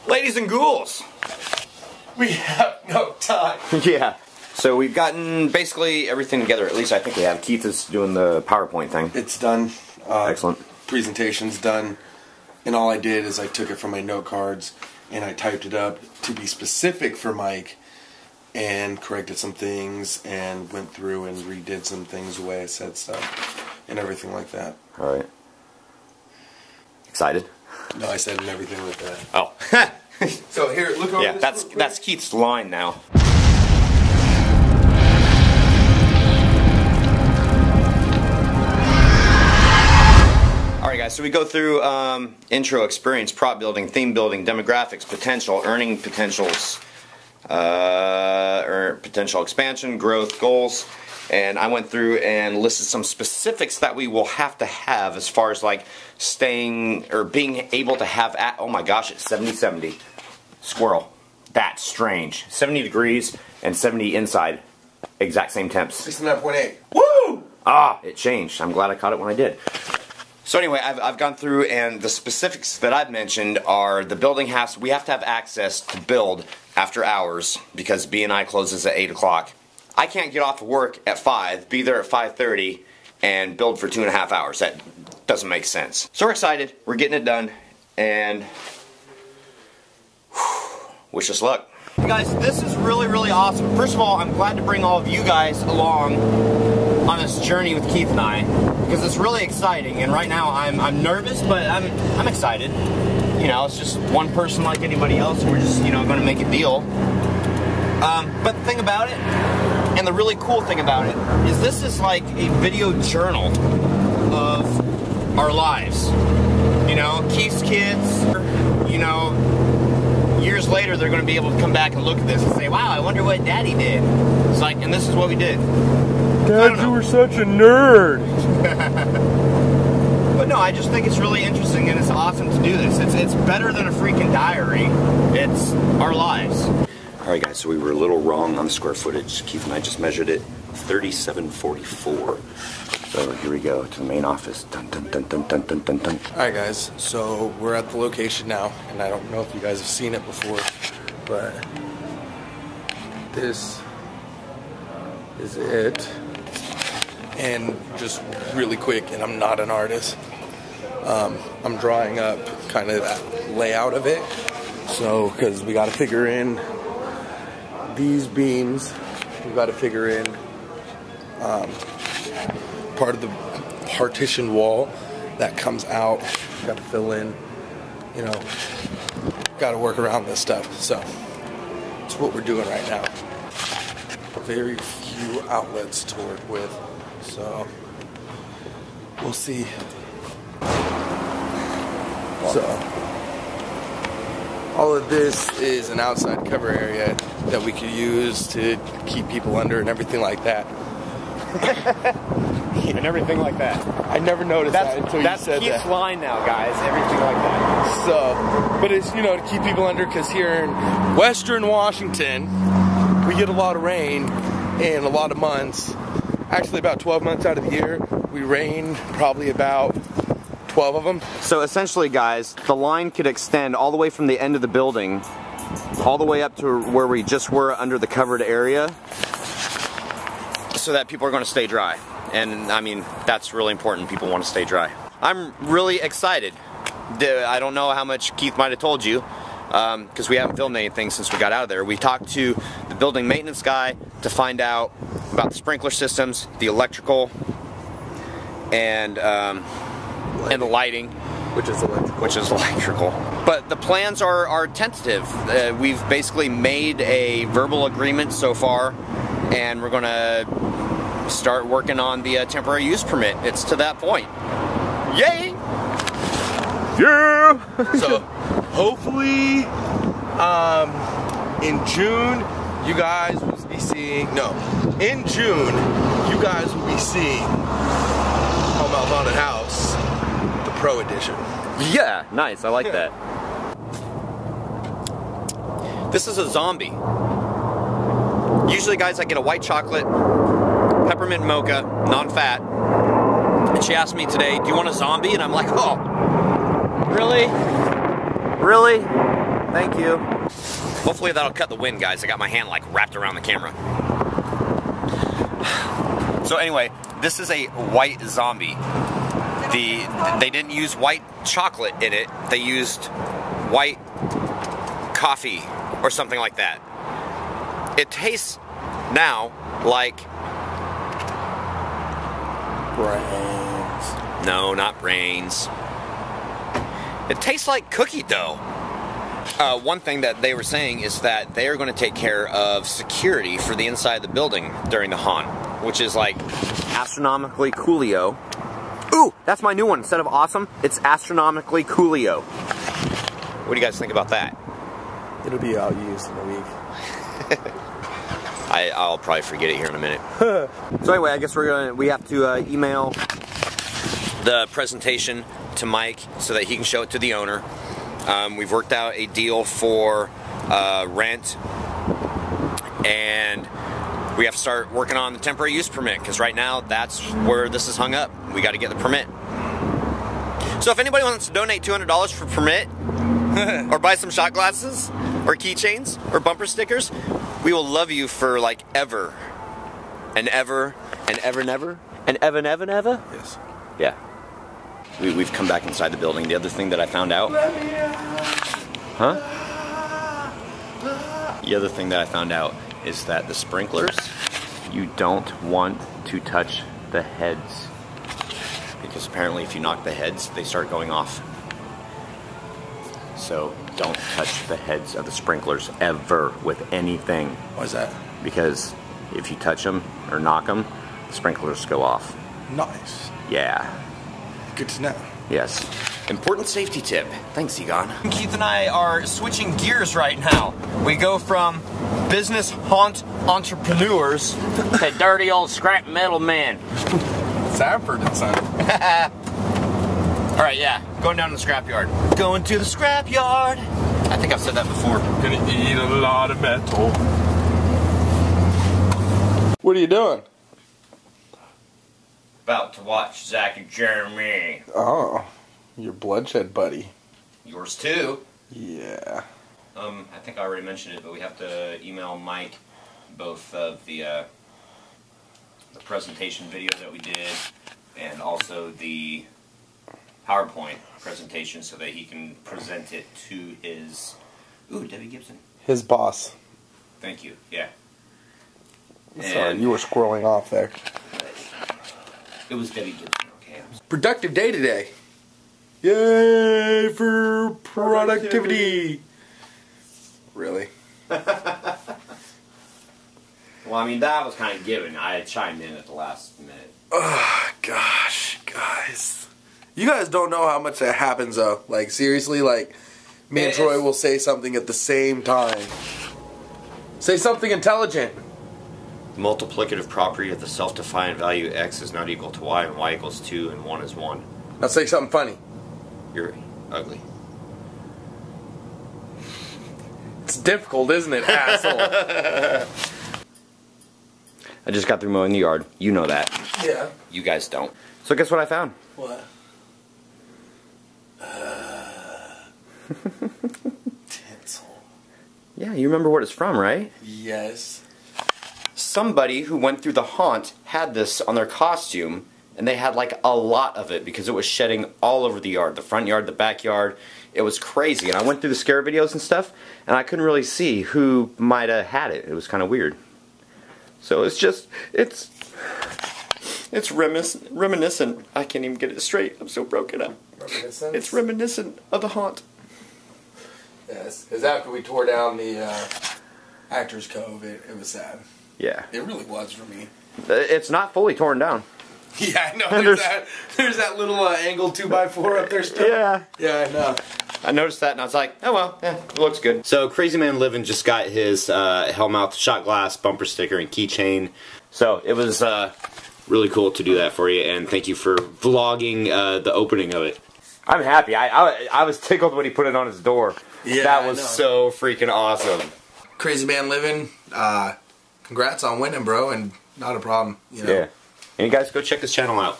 Ladies and ghouls, we have no time. Yeah. So we've gotten basically everything together. At least I think we have. Keith is doing the PowerPoint thing. It's done. Excellent. Presentation's done. And all I did is I took it from my note cards and I typed it up to be specific for Mike and corrected some things and went through and redid some things the way I said stuff and everything like that. All right. Excited? No, I said and everything like that. Oh. So here, look over Yeah, this that's Keith's line now. Alright guys, so we go through intro, experience, prop building, theme building, demographics, potential, earning potentials, potential expansion, growth, goals, and I went through and listed some specifics that we will have to have as far as like staying or being able to have at, oh my gosh, it's 70-70. Squirrel. That's strange. 70 degrees and 70 inside. Exact same temps. 69.8. Woo! Ah, it changed. I'm glad I caught it when I did. So anyway, I've gone through, and the specifics that I've mentioned are the building we have to have access to build after hours because B&I closes at 8 o'clock. I can't get off of work at 5, be there at 5:30, and build for 2.5 hours. That doesn't make sense. So we're excited. We're getting it done, and wish us luck. Hey guys, this is really, really awesome. First of all, I'm glad to bring all of you guys along on this journey with Keith and I, because it's really exciting. And right now, I'm nervous, but I'm excited. You know, it's just one person like anybody else, and we're just going to make a deal. But the thing about it, and the really cool thing about it, is this is like a video journal of our lives. You know, Keith's kids, you know, years later they're going to be able to come back and look at this and say, wow, I wonder what Daddy did. It's like, and this is what we did. Dad, you were such a nerd. But no, I just think it's really interesting and it's awesome to do this. It's better than a freaking diary. It's our lives. Alright guys, so we were a little wrong on the square footage. Keith and I just measured it, 3744. So here we go to the main office. Dun, dun, dun, dun, dun, dun, dun, dun. Alright guys, so we're at the location now, and I don't know if you guys have seen it before, but this is it. And just really quick, and I'm not an artist, I'm drawing up kind of that layout of it. So, because we got to figure in these beams, we got to figure in part of the partition wall that comes out. Got to fill in, you know, got to work around this stuff. So that's what we're doing right now. Very few outlets to work with, so we'll see. So all of this is an outside cover area that we could use to keep people under and everything like that. And everything like that. I never noticed that until you said that. That's Keith's line now, guys. Everything like that. So, but it's, you know, to keep people under, because here in Western Washington, we get a lot of rain in a lot of months. Actually, about 12 months out of the year, we rain probably about 12 of them. So essentially, guys, the line could extend all the way from the end of the building all the way up to where we just were under the covered area, so that people are going to stay dry. And I mean, that's really important. People want to stay dry. I'm really excited. I don't know how much Keith might have told you, because we haven't filmed anything since we got out of there. We talked to the building maintenance guy to find out about the sprinkler systems, the electrical, and the lighting, which is electrical. But the plans are tentative. We've basically made a verbal agreement so far, and we're gonna start working on the temporary use permit. It's to that point. Yay! Yeah! So hopefully in June you guys will be seeing, in June you guys will be seeing Hellmouth Haunted House, the Pro Edition. Yeah, nice, I like that. This is a zombie. Usually, guys, I get a white chocolate, peppermint mocha, non-fat. And she asked me today, do you want a zombie? And I'm like, oh, really? Really? Thank you. Hopefully that'll cut the wind, guys. I got my hand like wrapped around the camera. So anyway, this is a white zombie. They didn't use white chocolate in it. They used white coffee or something like that. It tastes now like brains. No, not brains. It tastes like cookie dough. One thing that they were saying is that they are going to take care of security for the inside of the building during the haunt, which is like astronomically coolio. Ooh, that's my new one. Instead of awesome, it's astronomically coolio. What do you guys think about that? It'll be out used in a week. I'll probably forget it here in a minute. So anyway, I guess we have to email the presentation to Mike so that he can show it to the owner. We've worked out a deal for rent, and we have to start working on the temporary use permit, because right now that's where this is hung up. We got to get the permit. So if anybody wants to donate $200 for permit, or buy some shot glasses, or keychains, or bumper stickers, we will love you for like ever, and ever, and ever, never, and ever, never, never. Yes. Yeah. We've come back inside the building. The other thing that I found out, huh? The other thing that I found out is that the sprinklers, you don't want to touch the heads, because apparently if you knock the heads, they start going off. So don't touch the heads of the sprinklers ever with anything. Why is that? Because if you touch them or knock them, the sprinklers go off. Nice. Yeah. Good to know. Yes. Important safety tip. Thanks, Egon. Keith and I are switching gears right now. We go from business haunt entrepreneurs to dirty old scrap metal men. Sanford and Son. Alright, yeah. Going down to the scrapyard. Going to the scrapyard. I think I've said that before. Gonna eat a lot of metal. What are you doing? About to watch Zach and Jeremy. Oh, your bloodshed buddy. Yours too. Yeah. I think I already mentioned it, but we have to email Mike both of the presentation video that we did and also the PowerPoint presentation so that he can present it to his... Ooh, Debbie Gibson. His boss. Thank you, yeah. Sorry, you were squirreling off there. It was Debbie Gibson, okay. Productive day today. Yay for productivity. Really? Well, I mean, that was kind of given. I chimed in at the last minute. Oh, gosh, guys. You guys don't know how much that happens, though. Like, seriously, like, me and Troy will say something at the same time. Say something intelligent. The multiplicative property of the self-defined value x is not equal to y, and y equals 2, and 1 is 1. Now say something funny. You're ugly. It's difficult, isn't it, asshole? I just got through mowing the yard. You know that. Yeah. You guys don't. So guess what I found? What? Tinsel. Yeah, you remember what it's from, right? Yes. Somebody who went through the haunt had this on their costume, and they had like a lot of it because it was shedding all over the yard. The front yard, the backyard. It was crazy. And I went through the scare videos and stuff, and I couldn't really see who might have had it. It was kind of weird. So it's just, it's reminiscent. I can't even get it straight. I'm so broken up. Reminiscent? It's reminiscent of the haunt. Yes, because after we tore down the Actors Cove, it was sad. Yeah. It really was for me. It's not fully torn down. Yeah, I know. There's that little angled 2x4 up there still. Yeah. Yeah, I know. I noticed that and I was like, oh well, yeah, it looks good. So Crazy Man Living just got his Hellmouth shot glass, bumper sticker, and keychain. So it was really cool to do that for you, and thank you for vlogging the opening of it. I'm happy. I was tickled when he put it on his door. Yeah, that was so freaking awesome. Crazy Man Living, congrats on winning, bro, and not a problem. You know? Yeah. And you guys go check this channel out.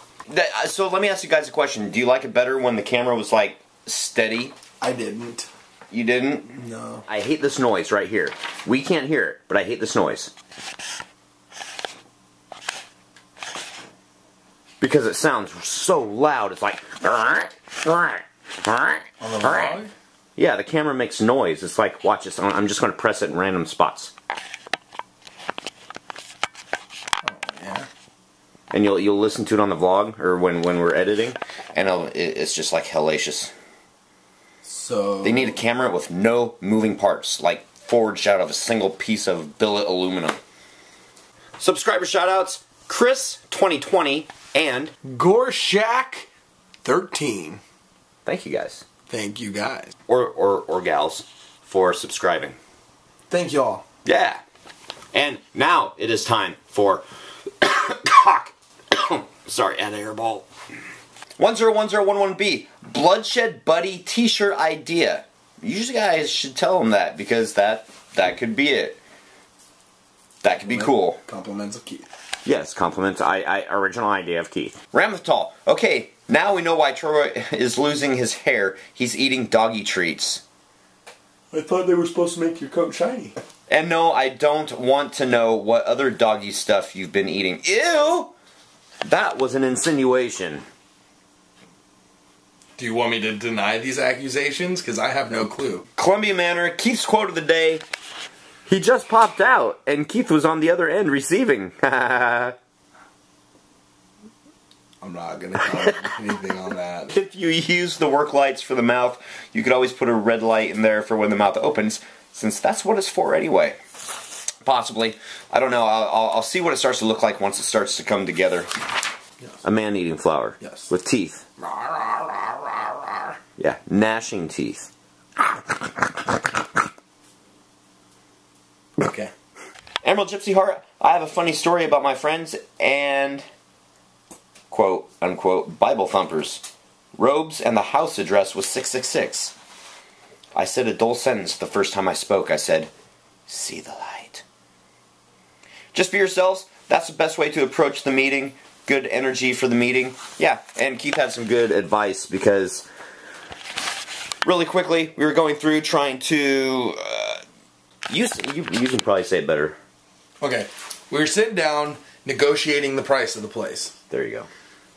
So let me ask you guys a question. Do you like it better when the camera was like steady? I didn't. You didn't? No. I hate this noise right here. We can't hear it, but I hate this noise. Because it sounds so loud, it's like... On the vlog? Yeah, the camera makes noise. It's like, watch this, I'm just going to press it in random spots. Oh, yeah. And you'll listen to it on the vlog, or when we're editing, and it's just like hellacious. So... They need a camera with no moving parts, like forged out of a single piece of billet aluminum. Subscriber shoutouts, Chris 2020 and Gorshak13. Thank you guys. Thank you guys. Or gals for subscribing. Thank y'all. Yeah. And now it is time for cock. Sorry, add airball. 101011B Bloodshed Buddy t-shirt idea. You guys should tell them that, because that could be it. That could be cool. Compliments of Keith. Yes, compliments. Original idea of Keith. Ramathal. Okay, now we know why Troy is losing his hair. He's eating doggy treats. I thought they were supposed to make your coat shiny. And no, I don't want to know what other doggy stuff you've been eating. Ew! That was an insinuation. Do you want me to deny these accusations? Because I have no clue. Columbia Manor, Keith's quote of the day. He just popped out, and Keith was on the other end receiving. I'm not going to comment anything on that. If you use the work lights for the mouth, you could always put a red light in there for when the mouth opens, since that's what it's for anyway. Possibly. I don't know. I'll see what it starts to look like once it starts to come together. Yes. A man eating flour. Yes. With teeth. Yeah, gnashing teeth. Okay. Emerald Gypsy Heart, I have a funny story about my friends and, quote, unquote, Bible thumpers. Robes and the house address was 666. I said a dull sentence the first time I spoke. I said, see the light. Just be yourselves. That's the best way to approach the meeting. Good energy for the meeting. Yeah, and Keith had some good advice, because really quickly we were going through trying to... You can probably say it better. Okay. We were sitting down negotiating the price of the place. There you go.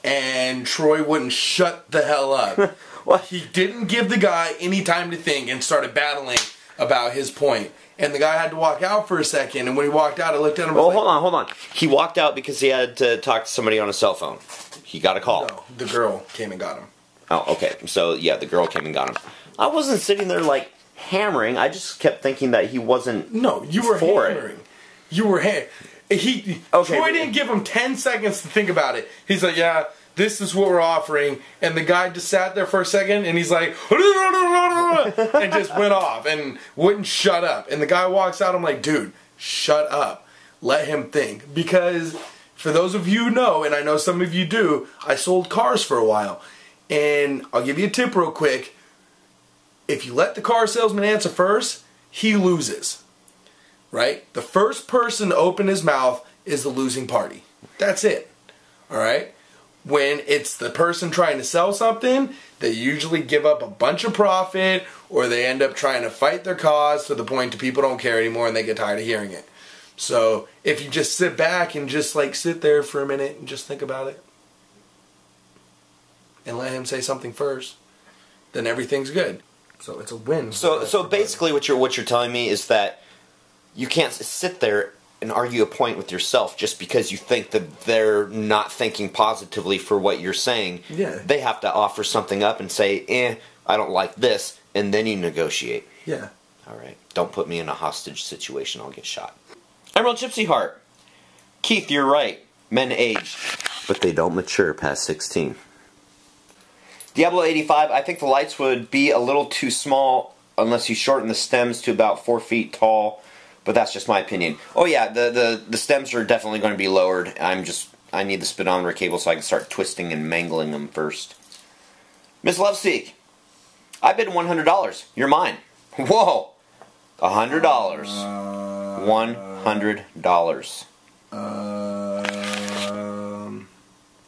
And Troy wouldn't shut the hell up. What? He didn't give the guy any time to think and started battling about his point. And the guy had to walk out for a second, and when he walked out, I looked at him. Well, hold on. He walked out because he had to talk to somebody on a cell phone. He got a call. No, the girl came and got him. Oh, okay. So, yeah, the girl came and got him. I wasn't sitting there, like, hammering. I just kept thinking that he wasn't. No, you were hammering. You were hammering. Troy didn't give him 10 seconds to think about it. He's like, yeah, this is what we're offering. And the guy just sat there for a second, and he's like, and just went off and wouldn't shut up. And the guy walks out. I'm like, dude, shut up. Let him think. Because for those of you who know, and I know some of you do, I sold cars for a while. And I'll give you a tip real quick. If you let the car salesman answer first, he loses. Right? The first person to open his mouth is the losing party. That's it. Alright? When it's the person trying to sell something, they usually give up a bunch of profit, or they end up trying to fight their cause to the point that people don't care anymore and they get tired of hearing it. So, if you just sit back and just like sit there for a minute and just think about it, and let him say something first, then everything's good. So it's a win. So basically what you're telling me is that you can't sit there and argue a point with yourself just because you think that they're not thinking positively for what you're saying. Yeah. They have to offer something up and say, I don't like this, and then you negotiate. Yeah. Alright. Don't put me in a hostage situation, I'll get shot. Emerald Gypsy Heart. Keith, you're right. Men age, but they don't mature past 16. Diablo 85, I think the lights would be a little too small unless you shorten the stems to about 4 feet tall, but that's just my opinion. Oh yeah, the stems are definitely going to be lowered. I need the speedometer cable so I can start twisting and mangling them first. Miss Loveseek, I bid $100. You're mine. Whoa! $100. $100.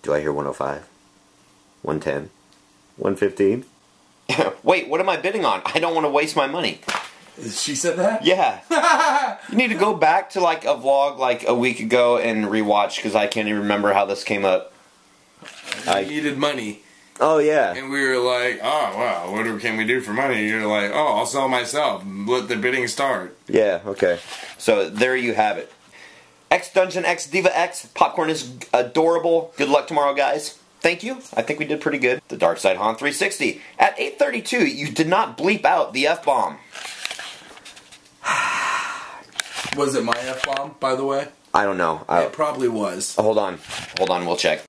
Do I hear 105? 110? 115? Wait, what am I bidding on? I don't want to waste my money. She said that? Yeah. You need to go back to like a vlog like a week ago and rewatch because I can't even remember how this came up. I needed money. Oh, yeah. And we were like, oh, wow, what can we do for money? You're like, oh, I'll sell myself. Let the bidding start. Yeah, okay. So there you have it. X Dungeon X Diva X. Popcorn is adorable. Good luck tomorrow, guys. Thank you. I think we did pretty good. The Dark Side Han 360. At 8:32, you did not bleep out the F-bomb. Was it my F-bomb, by the way? I don't know. It probably was. Hold on. Hold on, we'll check.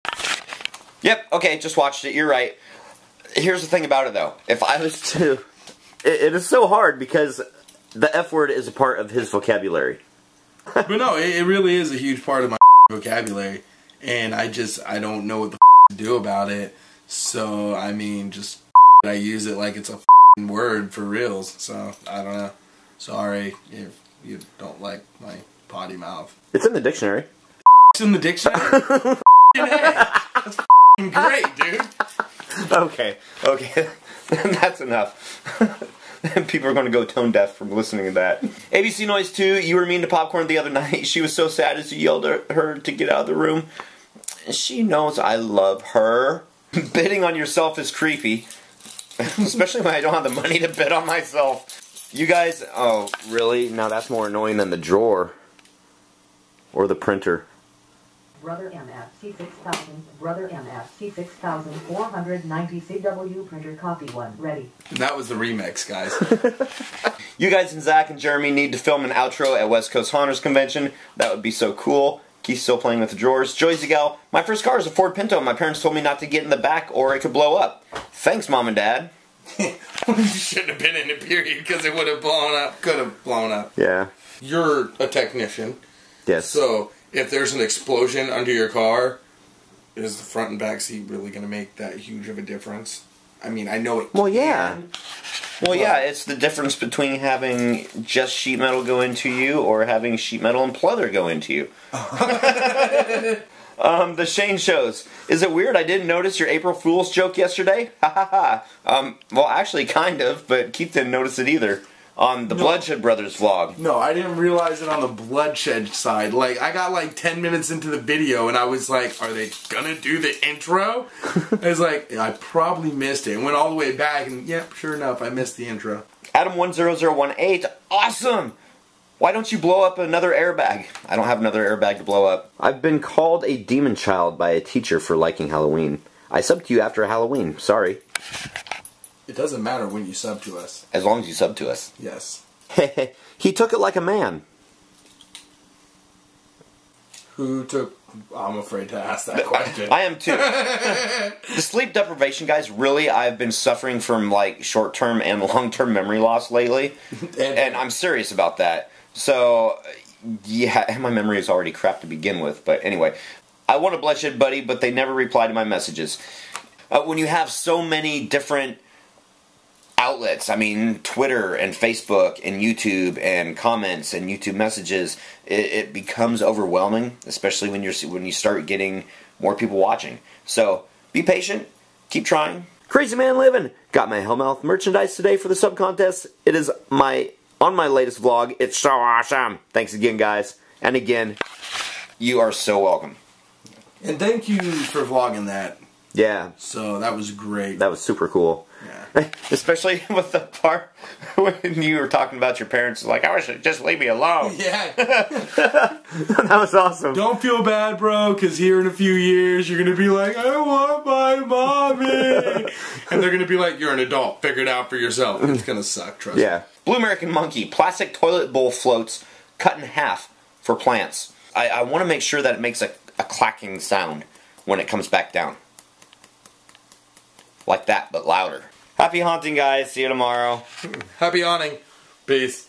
Yep, okay, just watched it. You're right. Here's the thing about it, though. If I was to... It is so hard because the F word is a part of his vocabulary. But no, it really is a huge part of my vocabulary. And I don't know what the to do about it. So, I mean, just I use it like it's a word for reals. So, I don't know. Sorry if you don't like my potty mouth. It's in the dictionary. It's in the dictionary? That's great, dude. Okay. That's enough. People are going to go tone deaf from listening to that. ABC Noise 2, you were mean to Popcorn the other night. She was so sad as you yelled at her to get out of the room. She knows I love her. Bidding on yourself is creepy. Especially when I don't have the money to bid on myself. You guys, oh, really? Now that's more annoying than the drawer. Or the printer. Brother MFC 6000, Brother MFC 6490 CW printer copy 1 ready. That was the remix, guys. You guys and Zach and Jeremy need to film an outro at West Coast Haunters Convention. That would be so cool. Keith's still playing with the drawers. Joyzy Gal, my first car is a Ford Pinto. My parents told me not to get in the back or it could blow up. Thanks, Mom and Dad. You shouldn't have been in it, period, because it would have blown up. Could have blown up. Yeah. You're a technician. Yes. So, if there's an explosion under your car, is the front and back seat really going to make that huge of a difference? I mean, I know it can. Well, yeah. Well, yeah, it's the difference between having just sheet metal go into you or having sheet metal and pleather go into you. The Shane shows. Is it weird I didn't notice your April Fool's joke yesterday? Ha ha ha. Well, actually, kind of, but Keith didn't notice it either. On the Bloodshed Brothers vlog. No, I didn't realize it on the Bloodshed side. Like, I got like 10 minutes into the video and I was like, are they gonna do the intro? I was like, I probably missed it. And went all the way back and, yep, sure enough, I missed the intro. Adam10018, awesome! Why don't you blow up another airbag? I don't have another airbag to blow up. I've been called a demon child by a teacher for liking Halloween. I subbed to you after Halloween, sorry. It doesn't matter when you sub to us. As long as you sub to us. Yes. He took it like a man. Who took... I'm afraid to ask that question. I am too. The sleep deprivation, guys, really, I've been suffering from like short-term and long-term memory loss lately. and I'm serious about that. So, yeah, and my memory is already crap to begin with. But anyway, I want a Bloodshed buddy, but they never reply to my messages. When you have so many different outlets, I mean Twitter and Facebook and YouTube and comments and YouTube messages, it becomes overwhelming, especially when you start getting more people watching. So be patient, keep trying. Crazy Man Living got my Hellmouth merchandise today for the sub contest. It is on my latest vlog. It's so awesome. Thanks again, guys, and again, you are so welcome. And thank you for vlogging that. Yeah. So that was great. That was super cool. Yeah. Especially with the part when you were talking about your parents, like, I wish you'd just leave me alone. Yeah. That was awesome. Don't feel bad, bro, because here in a few years, you're going to be like, I want my mommy. And they're going to be like, you're an adult. Figure it out for yourself. It's going to suck, trust me. Yeah. Blue American Monkey, plastic toilet bowl floats cut in half for plants. I want to make sure that it makes a clacking sound when it comes back down. Like that, but louder. Happy haunting, guys. See you tomorrow. Happy haunting. Peace.